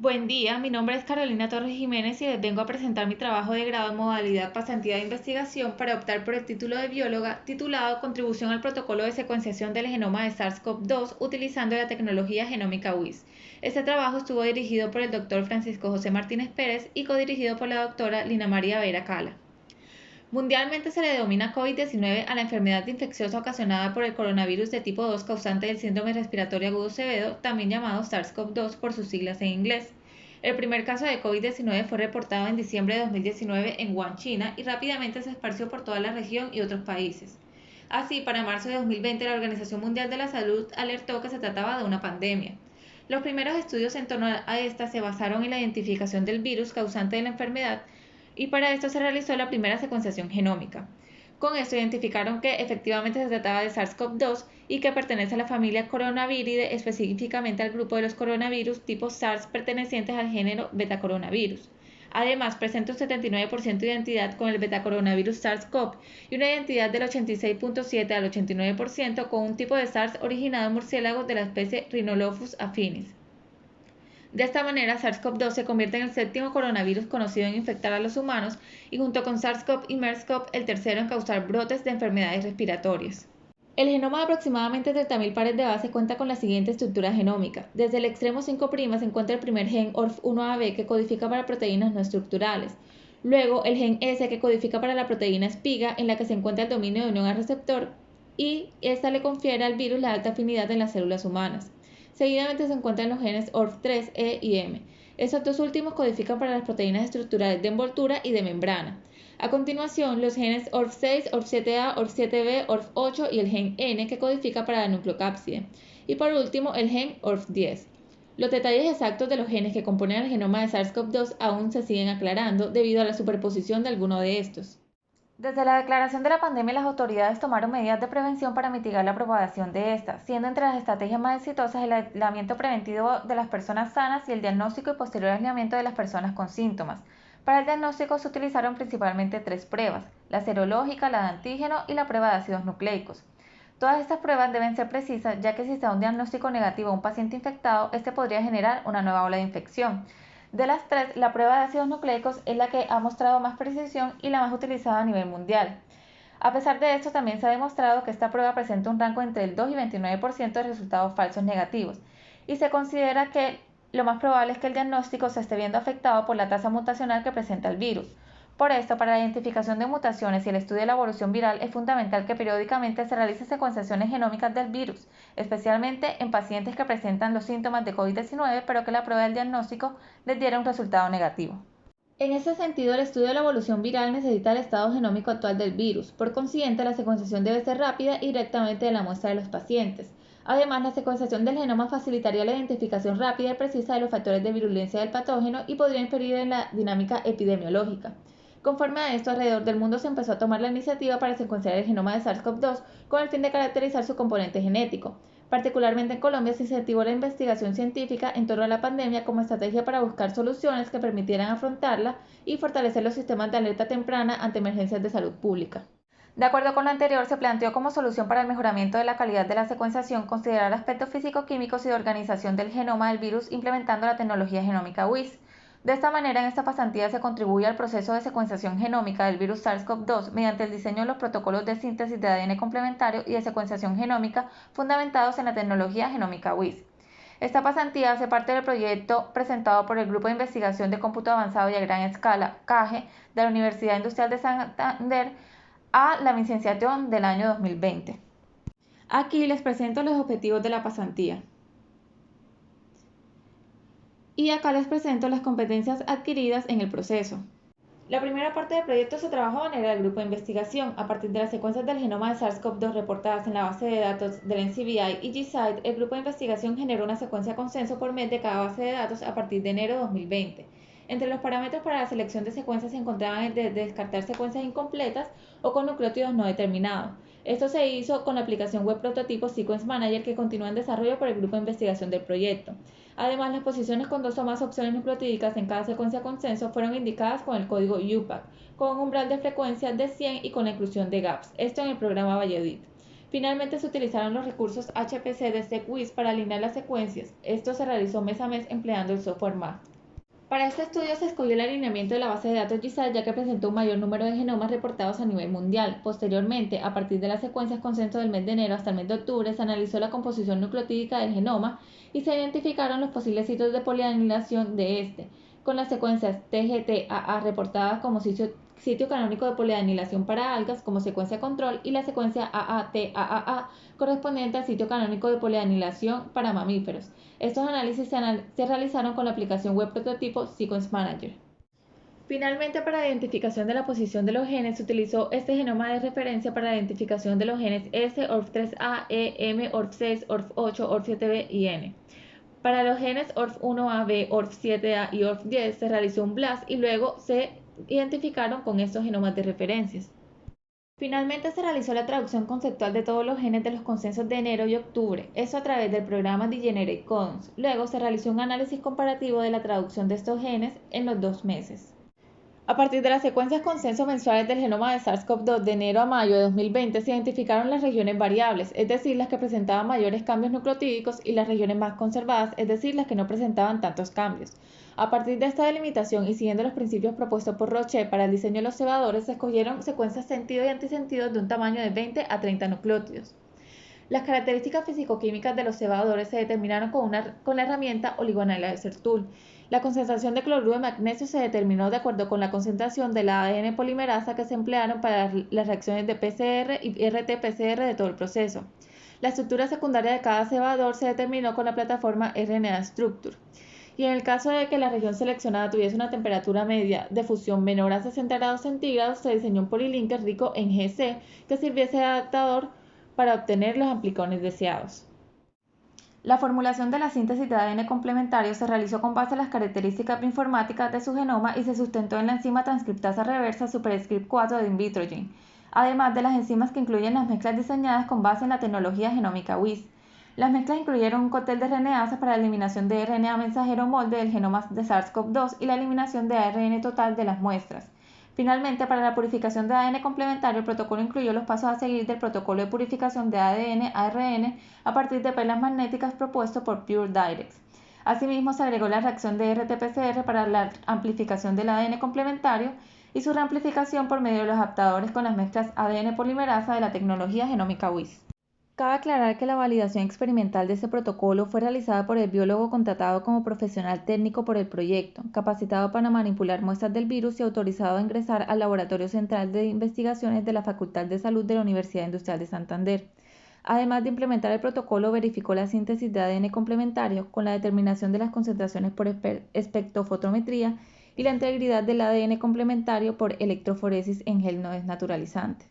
Buen día, mi nombre es Carolina Torres Jiménez y les vengo a presentar mi trabajo de grado en modalidad pasantía de investigación para optar por el título de bióloga titulado Contribución al protocolo de secuenciación del genoma de SARS-CoV-2 utilizando la tecnología genómica WIS. Este trabajo estuvo dirigido por el doctor Francisco José Martínez Pérez y codirigido por la doctora Lina María Vera Cala. Mundialmente se le denomina COVID-19 a la enfermedad infecciosa ocasionada por el coronavirus de tipo 2 causante del síndrome respiratorio agudo severo, también llamado SARS-CoV-2 por sus siglas en inglés. El primer caso de COVID-19 fue reportado en diciembre de 2019 en Wuhan, China, y rápidamente se esparció por toda la región y otros países. Así, para marzo de 2020, la Organización Mundial de la Salud alertó que se trataba de una pandemia. Los primeros estudios en torno a esta se basaron en la identificación del virus causante de la enfermedad y para esto se realizó la primera secuenciación genómica. Con esto identificaron que efectivamente se trataba de SARS-CoV-2 y que pertenece a la familia Coronaviridae, específicamente al grupo de los coronavirus tipo SARS pertenecientes al género Betacoronavirus. Además, presenta un 79% de identidad con el betacoronavirus SARS-CoV y una identidad del 86.7 al 89% con un tipo de SARS originado en murciélagos de la especie Rhinolophus affinis. De esta manera, SARS-CoV-2 se convierte en el séptimo coronavirus conocido en infectar a los humanos y junto con SARS-CoV y MERS-CoV el tercero en causar brotes de enfermedades respiratorias. El genoma de aproximadamente 30.000 pares de base cuenta con la siguiente estructura genómica. Desde el extremo 5' se encuentra el primer gen ORF1AB que codifica para proteínas no estructurales. Luego el gen S que codifica para la proteína espiga en la que se encuentra el dominio de unión al receptor y esta le confiere al virus la alta afinidad en las células humanas. Seguidamente se encuentran los genes ORF3, E y M. Estos dos últimos codifican para las proteínas estructurales de envoltura y de membrana. A continuación, los genes ORF6, ORF7A, ORF7B, ORF8 y el gen N que codifica para la nucleocápside. Y por último, el gen ORF10. Los detalles exactos de los genes que componen el genoma de SARS-CoV-2 aún se siguen aclarando debido a la superposición de alguno de estos. Desde la declaración de la pandemia, las autoridades tomaron medidas de prevención para mitigar la propagación de esta, siendo entre las estrategias más exitosas el aislamiento preventivo de las personas sanas y el diagnóstico y posterior aislamiento de las personas con síntomas. Para el diagnóstico se utilizaron principalmente tres pruebas: la serológica, la de antígeno y la prueba de ácidos nucleicos. Todas estas pruebas deben ser precisas, ya que si se da un diagnóstico negativo a un paciente infectado, este podría generar una nueva ola de infección. De las tres, la prueba de ácidos nucleicos es la que ha mostrado más precisión y la más utilizada a nivel mundial. A pesar de esto, también se ha demostrado que esta prueba presenta un rango entre el 2 y 29% de resultados falsos negativos, y se considera que lo más probable es que el diagnóstico se esté viendo afectado por la tasa mutacional que presenta el virus. Por esto, para la identificación de mutaciones y el estudio de la evolución viral es fundamental que periódicamente se realicen secuenciaciones genómicas del virus, especialmente en pacientes que presentan los síntomas de COVID-19 pero que la prueba del diagnóstico les diera un resultado negativo. En ese sentido, el estudio de la evolución viral necesita el estado genómico actual del virus. Por consiguiente, la secuenciación debe ser rápida y directamente de la muestra de los pacientes. Además, la secuenciación del genoma facilitaría la identificación rápida y precisa de los factores de virulencia del patógeno y podría inferir en la dinámica epidemiológica. Conforme a esto, alrededor del mundo se empezó a tomar la iniciativa para secuenciar el genoma de SARS-CoV-2 con el fin de caracterizar su componente genético. Particularmente en Colombia se incentivó la investigación científica en torno a la pandemia como estrategia para buscar soluciones que permitieran afrontarla y fortalecer los sistemas de alerta temprana ante emergencias de salud pública. De acuerdo con lo anterior, se planteó como solución para el mejoramiento de la calidad de la secuenciación considerar aspectos físico-químicos y de organización del genoma del virus implementando la tecnología genómica WIS. De esta manera, en esta pasantía se contribuye al proceso de secuenciación genómica del virus SARS-CoV-2 mediante el diseño de los protocolos de síntesis de ADN complementario y de secuenciación genómica fundamentados en la tecnología genómica WIS. Esta pasantía hace parte del proyecto presentado por el Grupo de Investigación de Cómputo Avanzado y a Gran Escala, CAGE, de la Universidad Industrial de Santander a la licenciatura del año 2020. Aquí les presento los objetivos de la pasantía. Y acá les presento las competencias adquiridas en el proceso. La primera parte del proyecto se trabajó de manera del grupo de investigación. A partir de las secuencias del genoma de SARS-CoV-2 reportadas en la base de datos del NCBI y GSIDE, el grupo de investigación generó una secuencia consenso por mes de cada base de datos a partir de enero de 2020. Entre los parámetros para la selección de secuencias se encontraban el de descartar secuencias incompletas o con nucleótidos no determinados. Esto se hizo con la aplicación web prototipo Sequence Manager que continúa en desarrollo por el grupo de investigación del proyecto. Además, las posiciones con dos o más opciones nucleotídicas en cada secuencia consenso fueron indicadas con el código UPAC, con un umbral de frecuencia de 100 y con la inclusión de gaps, esto en el programa Valledit. Finalmente se utilizaron los recursos HPC de SeqWiz para alinear las secuencias. Esto se realizó mes a mes empleando el software MAP. Para este estudio se escogió el alineamiento de la base de datos GISAID ya que presentó un mayor número de genomas reportados a nivel mundial. Posteriormente, a partir de las secuencias consenso del mes de enero hasta el mes de octubre, se analizó la composición nucleotídica del genoma y se identificaron los posibles sitios de polianilación de este, con las secuencias TGT-AA reportadas como sitio canónico de polianilación para algas como secuencia control y la secuencia AAT-AAA correspondiente al sitio canónico de polianilación para mamíferos. Estos análisis se realizaron con la aplicación web prototipo Sequence Manager. Finalmente, para la identificación de la posición de los genes, se utilizó este genoma de referencia para la identificación de los genes S, ORF3A, E, M, ORF6, ORF8, ORF7B y N. Para los genes ORF1A, B, ORF7A y ORF10 se realizó un BLAST y luego se identificaron con estos genomas de referencias. Finalmente se realizó la traducción conceptual de todos los genes de los consensos de enero y octubre, eso a través del programa Degenerate Codons. Luego se realizó un análisis comparativo de la traducción de estos genes en los 2 meses. A partir de las secuencias consenso mensuales del genoma de SARS-CoV-2 de enero a mayo de 2020 se identificaron las regiones variables, es decir, las que presentaban mayores cambios nucleotídicos y las regiones más conservadas, es decir, las que no presentaban tantos cambios. A partir de esta delimitación y siguiendo los principios propuestos por Roche para el diseño de los cebadores, se escogieron secuencias sentido y antisentido de un tamaño de 20 a 30 nucleótidos. Las características fisicoquímicas de los cebadores se determinaron con la herramienta Oligoanalyzer Tool. La concentración de cloruro de magnesio se determinó de acuerdo con la concentración de la ADN polimerasa que se emplearon para las reacciones de PCR y RT-PCR de todo el proceso. La estructura secundaria de cada cebador se determinó con la plataforma RNA Structure. Y en el caso de que la región seleccionada tuviese una temperatura media de fusión menor a 60 grados centígrados, se diseñó un polilinker rico en GC que sirviese de adaptador para obtener los amplicones deseados. La formulación de la síntesis de ADN complementario se realizó con base en las características bioinformáticas de su genoma y se sustentó en la enzima transcriptasa reversa superscript 4 de Invitrogen, además de las enzimas que incluyen las mezclas diseñadas con base en la tecnología genómica WIS. Las mezclas incluyeron un cóctel de RNAsas para la eliminación de RNA mensajero molde del genoma de SARS-CoV-2 y la eliminación de ARN total de las muestras. Finalmente, para la purificación de ADN complementario, el protocolo incluyó los pasos a seguir del protocolo de purificación de ADN-ARN a partir de perlas magnéticas propuesto por PureDirects. Asimismo, se agregó la reacción de RT-PCR para la amplificación del ADN complementario y su reamplificación por medio de los adaptadores con las mezclas ADN polimerasa de la tecnología genómica WIS. Cabe aclarar que la validación experimental de este protocolo fue realizada por el biólogo contratado como profesional técnico por el proyecto, capacitado para manipular muestras del virus y autorizado a ingresar al Laboratorio Central de Investigaciones de la Facultad de Salud de la Universidad Industrial de Santander. Además de implementar el protocolo, verificó la síntesis de ADN complementario con la determinación de las concentraciones por espectrofotometría y la integridad del ADN complementario por electroforesis en gel no desnaturalizante.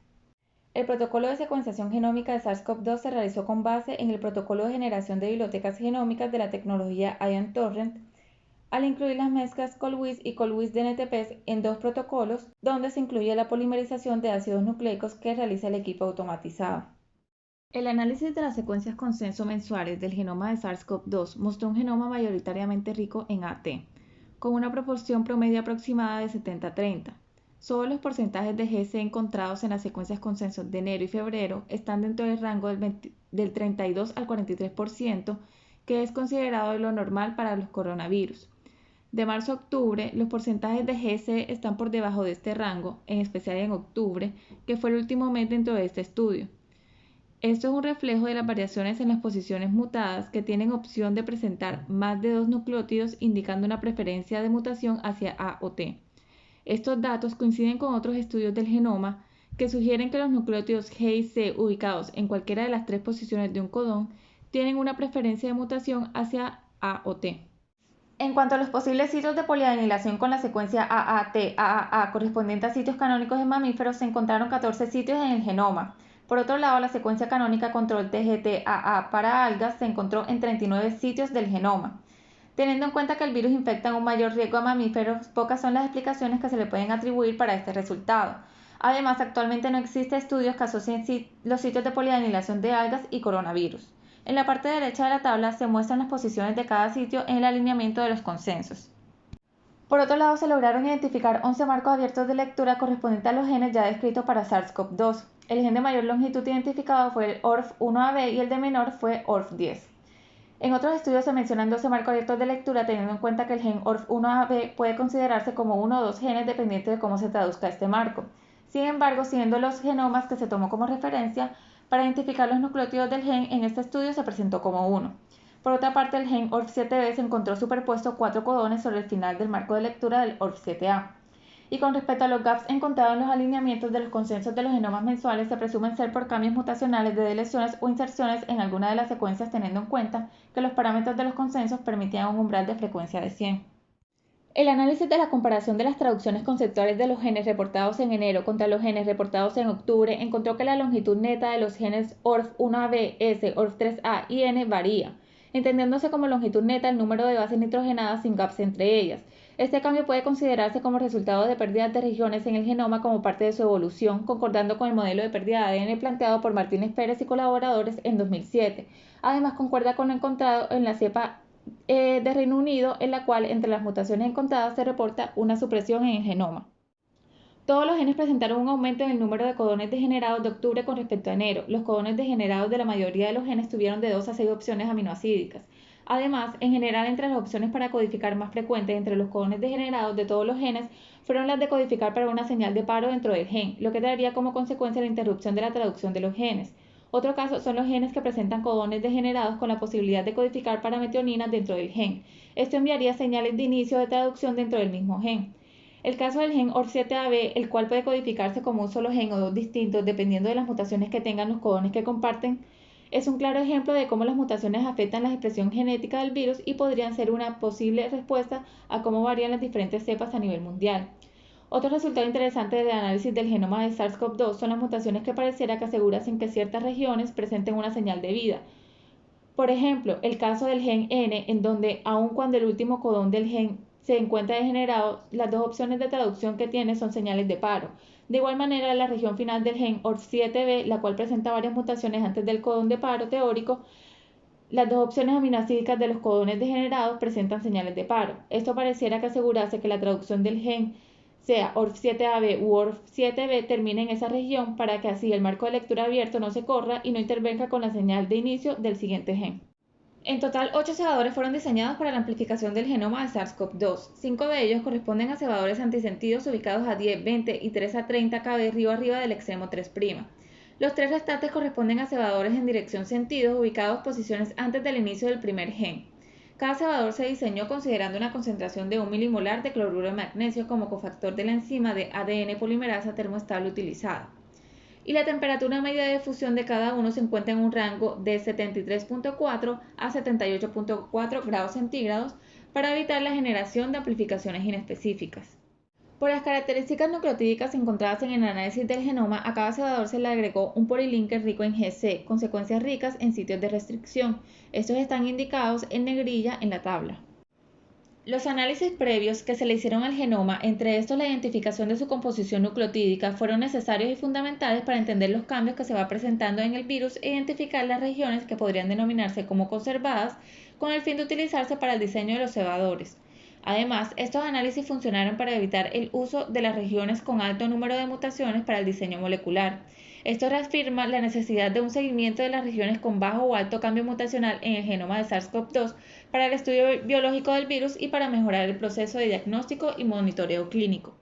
El protocolo de secuenciación genómica de SARS-CoV-2 se realizó con base en el protocolo de generación de bibliotecas genómicas de la tecnología Ion Torrent, al incluir las mezclas COLWIS y COLWIS DNTPs en 2 protocolos, donde se incluye la polimerización de ácidos nucleicos que realiza el equipo automatizado. El análisis de las secuencias consenso mensuales del genoma de SARS-CoV-2 mostró un genoma mayoritariamente rico en AT, con una proporción promedio aproximada de 70-30. Solo los porcentajes de GC encontrados en las secuencias consenso de enero y febrero están dentro del rango del 32 al 43%, que es considerado de lo normal para los coronavirus. De marzo a octubre, los porcentajes de GC están por debajo de este rango, en especial en octubre, que fue el último mes dentro de este estudio. Esto es un reflejo de las variaciones en las posiciones mutadas que tienen opción de presentar más de 2 nucleótidos, indicando una preferencia de mutación hacia A o T. Estos datos coinciden con otros estudios del genoma que sugieren que los nucleótidos G y C ubicados en cualquiera de las 3 posiciones de un codón tienen una preferencia de mutación hacia A o T. En cuanto a los posibles sitios de polianilación con la secuencia AAT-AAA correspondiente a sitios canónicos en mamíferos, se encontraron 14 sitios en el genoma. Por otro lado, la secuencia canónica control TGT-AA para algas se encontró en 39 sitios del genoma. Teniendo en cuenta que el virus infecta en un mayor riesgo a mamíferos, pocas son las explicaciones que se le pueden atribuir para este resultado. Además, actualmente no existen estudios que asocien los sitios de polianilación de algas y coronavirus. En la parte derecha de la tabla se muestran las posiciones de cada sitio en el alineamiento de los consensos. Por otro lado, se lograron identificar 11 marcos abiertos de lectura correspondientes a los genes ya descritos para SARS-CoV-2. El gen de mayor longitud identificado fue el ORF1AB y el de menor fue ORF10. En otros estudios se mencionan 12 marcos abiertos de lectura, teniendo en cuenta que el gen ORF1AB puede considerarse como uno o dos genes dependiente de cómo se traduzca este marco. Sin embargo, siguiendo los genomas que se tomó como referencia para identificar los nucleótidos del gen, en este estudio se presentó como uno. Por otra parte, el gen ORF7B se encontró superpuesto 4 codones sobre el final del marco de lectura del ORF7A. Y con respecto a los gaps encontrados en los alineamientos de los consensos de los genomas mensuales, se presumen ser por cambios mutacionales de deleciones o inserciones en alguna de las secuencias, teniendo en cuenta que los parámetros de los consensos permitían un umbral de frecuencia de 100. El análisis de la comparación de las traducciones conceptuales de los genes reportados en enero contra los genes reportados en octubre encontró que la longitud neta de los genes ORF1AB, S, ORF3A y N varía, entendiéndose como longitud neta el número de bases nitrogenadas sin gaps entre ellas. Este cambio puede considerarse como resultado de pérdidas de regiones en el genoma como parte de su evolución, concordando con el modelo de pérdida de ADN planteado por Martínez Pérez y colaboradores en 2007. Además, concuerda con lo encontrado en la cepa de Reino Unido, en la cual entre las mutaciones encontradas se reporta una supresión en el genoma. Todos los genes presentaron un aumento en el número de codones degenerados de octubre con respecto a enero. Los codones degenerados de la mayoría de los genes tuvieron de 2 a 6 opciones aminoácidas. Además, en general, entre las opciones para codificar más frecuentes entre los codones degenerados de todos los genes fueron las de codificar para una señal de paro dentro del gen, lo que traería como consecuencia la interrupción de la traducción de los genes. Otro caso son los genes que presentan codones degenerados con la posibilidad de codificar para metionina dentro del gen. Esto enviaría señales de inicio de traducción dentro del mismo gen. El caso del gen ORF7AB, el cual puede codificarse como un solo gen o dos distintos dependiendo de las mutaciones que tengan los codones que comparten, es un claro ejemplo de cómo las mutaciones afectan la expresión genética del virus y podrían ser una posible respuesta a cómo varían las diferentes cepas a nivel mundial. Otro resultado interesante del análisis del genoma de SARS-CoV-2 son las mutaciones que pareciera que aseguran que ciertas regiones presenten una señal de vida. Por ejemplo, el caso del gen N, en donde aun cuando el último codón del gen se encuentra degenerado, las dos opciones de traducción que tiene son señales de paro. De igual manera, la región final del gen ORF7B, la cual presenta varias mutaciones antes del codón de paro teórico, las dos opciones aminoácidas de los codones degenerados presentan señales de paro. Esto pareciera que asegurase que la traducción del gen sea ORF7AB u ORF7B termine en esa región para que así el marco de lectura abierto no se corra y no intervenga con la señal de inicio del siguiente gen. En total, 8 cebadores fueron diseñados para la amplificación del genoma de SARS-CoV-2. 5 de ellos corresponden a cebadores antisentidos ubicados a 10, 20 y 3 a 30 kb río arriba del extremo 3'. Los 3 restantes corresponden a cebadores en dirección sentido ubicados posiciones antes del inicio del primer gen. Cada cebador se diseñó considerando una concentración de 1 milimolar de cloruro de magnesio como cofactor de la enzima de ADN polimerasa termoestable utilizada. Y la temperatura media de fusión de cada uno se encuentra en un rango de 73.4 a 78.4 grados centígrados para evitar la generación de amplificaciones inespecíficas. Por las características nucleotídicas encontradas en el análisis del genoma, a cada cebador se le agregó un polilinker rico en GC, con secuencias ricas en sitios de restricción. Estos están indicados en negrilla en la tabla. Los análisis previos que se le hicieron al genoma, entre estos la identificación de su composición nucleotídica, fueron necesarios y fundamentales para entender los cambios que se va presentando en el virus e identificar las regiones que podrían denominarse como conservadas con el fin de utilizarse para el diseño de los cebadores. Además, estos análisis funcionaron para evitar el uso de las regiones con alto número de mutaciones para el diseño molecular. Esto reafirma la necesidad de un seguimiento de las regiones con bajo o alto cambio mutacional en el genoma de SARS-CoV-2 para el estudio biológico del virus y para mejorar el proceso de diagnóstico y monitoreo clínico.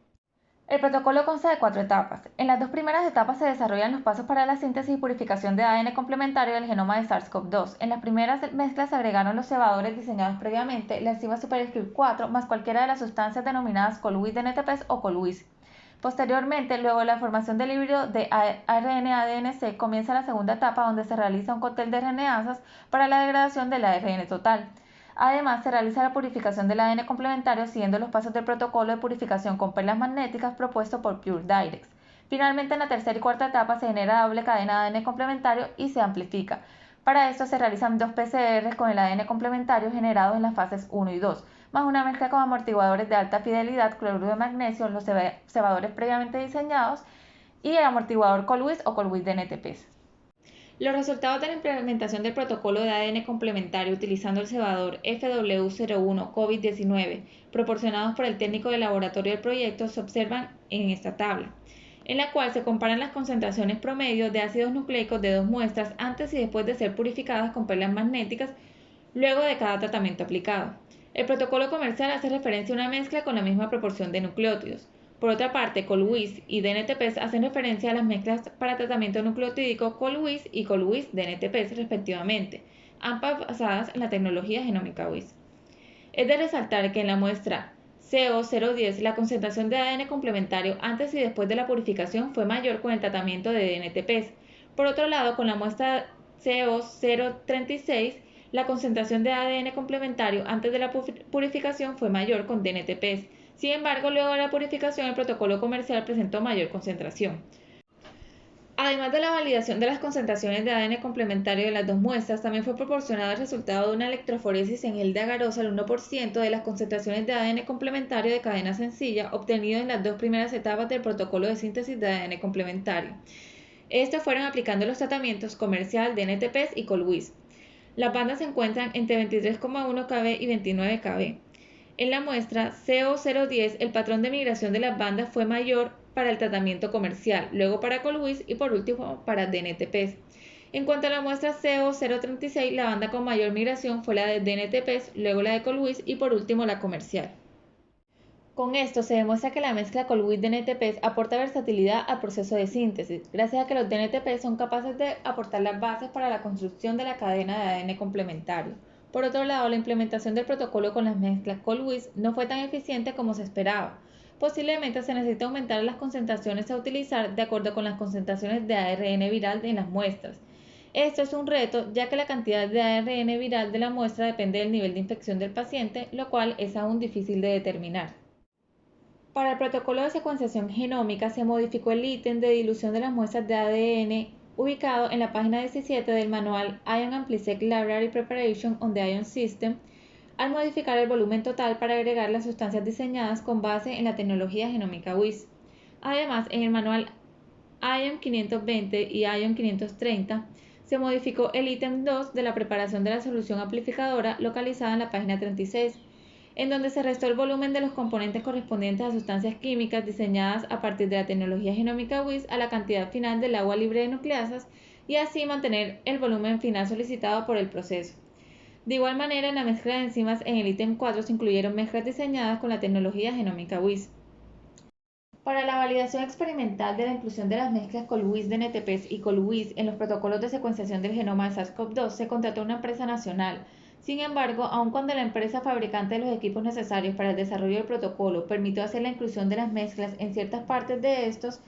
El protocolo consta de 4 etapas. En las 2 primeras etapas se desarrollan los pasos para la síntesis y purificación de ADN complementario del genoma de SARS-CoV-2. En las primeras mezclas se agregaron los cebadores diseñados previamente, la enzima superscript 4, más cualquiera de las sustancias denominadas CoLuis de NTPs o CoLuis. Posteriormente, luego de la formación del híbrido de ARN-ADN-C, comienza la segunda etapa donde se realiza un cóctel de RNasas para la degradación del ARN total. Además, se realiza la purificación del ADN complementario siguiendo los pasos del protocolo de purificación con perlas magnéticas propuesto por PureDirects. Finalmente, en la tercera y cuarta etapa se genera doble cadena de ADN complementario y se amplifica. Para esto se realizan 2 PCRs con el ADN complementario generados en las fases 1 y 2, más una mezcla con amortiguadores de alta fidelidad, cloruro de magnesio, los cebadores previamente diseñados y el amortiguador CoLuis o CoLuis de NTPs. Los resultados de la implementación del protocolo de ADN complementario utilizando el cebador FW01 COVID-19 proporcionados por el técnico de laboratorio del proyecto se observan en esta tabla. en la cual se comparan las concentraciones promedio de ácidos nucleicos de dos muestras antes y después de ser purificadas con perlas magnéticas luego de cada tratamiento aplicado. El protocolo comercial hace referencia a una mezcla con la misma proporción de nucleótidos. Por otra parte, COLWIS y DNTPs hacen referencia a las mezclas para tratamiento nucleotídico COLWIS y COLWIS DNTPs respectivamente, ambas basadas en la tecnología genómica WIS. Es de resaltar que en la muestra CO010 la concentración de ADN complementario antes y después de la purificación fue mayor con el tratamiento de DNTPs. Por otro lado, con la muestra CO036 la concentración de ADN complementario antes de la purificación fue mayor con DNTPs. Sin embargo, luego de la purificación, el protocolo comercial presentó mayor concentración. Además de la validación de las concentraciones de ADN complementario de las dos muestras, también fue proporcionado el resultado de una electroforesis en gel de agarosa al 1% de las concentraciones de ADN complementario de cadena sencilla obtenido en las dos primeras etapas del protocolo de síntesis de ADN complementario. Estos fueron aplicando los tratamientos comercial de DNTPs y COLWIS. Las bandas se encuentran entre 23,1 kb y 29 kb. En la muestra CO010 el patrón de migración de las bandas fue mayor para el tratamiento comercial, luego para COLWIS y por último para DNTPs. En cuanto a la muestra CO036, la banda con mayor migración fue la de DNTPs, luego la de COLWIS y por último la comercial. Con esto se demuestra que la mezcla COLWIS-DNTPs aporta versatilidad al proceso de síntesis, gracias a que los DNTPs son capaces de aportar las bases para la construcción de la cadena de ADN complementario. Por otro lado, la implementación del protocolo con las mezclas COLWIS no fue tan eficiente como se esperaba. Posiblemente se necesita aumentar las concentraciones a utilizar de acuerdo con las concentraciones de ARN viral en las muestras. Esto es un reto, ya que la cantidad de ARN viral de la muestra depende del nivel de infección del paciente, lo cual es aún difícil de determinar. Para el protocolo de secuenciación genómica se modificó el ítem de dilución de las muestras de ADN ubicado en la página 17 del manual Ion AmpliSec Library Preparation on the Ion System, al modificar el volumen total para agregar las sustancias diseñadas con base en la tecnología genómica WIS. Además, en el manual Ion 520 y Ion 530 se modificó el ítem 2 de la preparación de la solución amplificadora localizada en la página 36, en donde se restó el volumen de los componentes correspondientes a sustancias químicas diseñadas a partir de la tecnología genómica WIS a la cantidad final del agua libre de nucleasas y así mantener el volumen final solicitado por el proceso. De igual manera, en la mezcla de enzimas en el ítem 4 se incluyeron mezclas diseñadas con la tecnología genómica WIS. Para la validación experimental de la inclusión de las mezclas COLWIS-DNTPs y COLWIS en los protocolos de secuenciación del genoma de SARS-CoV-2 se contrató una empresa nacional. Sin embargo, aun cuando la empresa fabricante de los equipos necesarios para el desarrollo del protocolo permitió hacer la inclusión de las mezclas en ciertas partes de estos,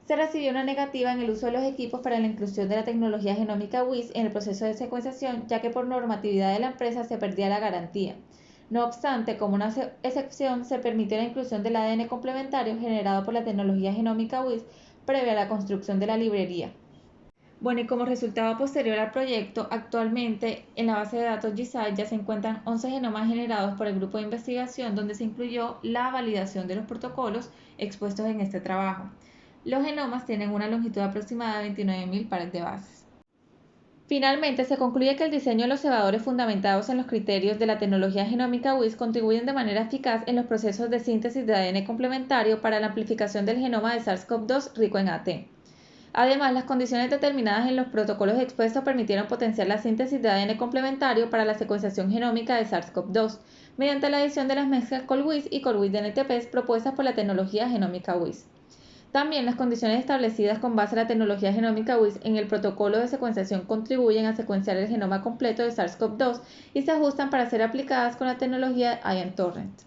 se recibió una negativa en el uso de los equipos para la inclusión de la tecnología genómica WIS en el proceso de secuenciación, ya que por normatividad de la empresa se perdía la garantía. No obstante, como una excepción, se permitió la inclusión del ADN complementario generado por la tecnología genómica WIS previa a la construcción de la librería. Bueno, y como resultado posterior al proyecto, actualmente en la base de datos GISAID ya se encuentran 11 genomas generados por el grupo de investigación donde se incluyó la validación de los protocolos expuestos en este trabajo. Los genomas tienen una longitud aproximada de 29.000 pares de bases. Finalmente, se concluye que el diseño de los cebadores fundamentados en los criterios de la tecnología genómica WIS contribuyen de manera eficaz en los procesos de síntesis de ADN complementario para la amplificación del genoma de SARS-CoV-2 rico en AT. Además, las condiciones determinadas en los protocolos expuestos permitieron potenciar la síntesis de ADN complementario para la secuenciación genómica de SARS-CoV-2 mediante la adición de las mezclas COLWIS y COLWIS-DNTPs propuestas por la tecnología genómica WIS. También las condiciones establecidas con base en la tecnología genómica WIS en el protocolo de secuenciación contribuyen a secuenciar el genoma completo de SARS-CoV-2 y se ajustan para ser aplicadas con la tecnología Ion Torrent.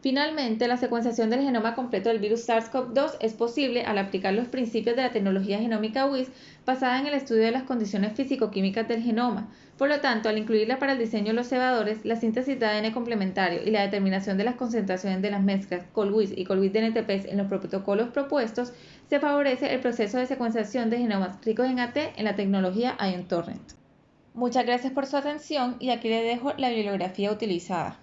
Finalmente, la secuenciación del genoma completo del virus SARS-CoV-2 es posible al aplicar los principios de la tecnología genómica WIS basada en el estudio de las condiciones físico-químicas del genoma. Por lo tanto, al incluirla para el diseño de los cebadores, la síntesis de ADN complementario y la determinación de las concentraciones de las mezclas COLWIS y COLWIS-DNTPs en los protocolos propuestos, se favorece el proceso de secuenciación de genomas ricos en AT en la tecnología Ion Torrent. Muchas gracias por su atención y aquí le dejo la bibliografía utilizada.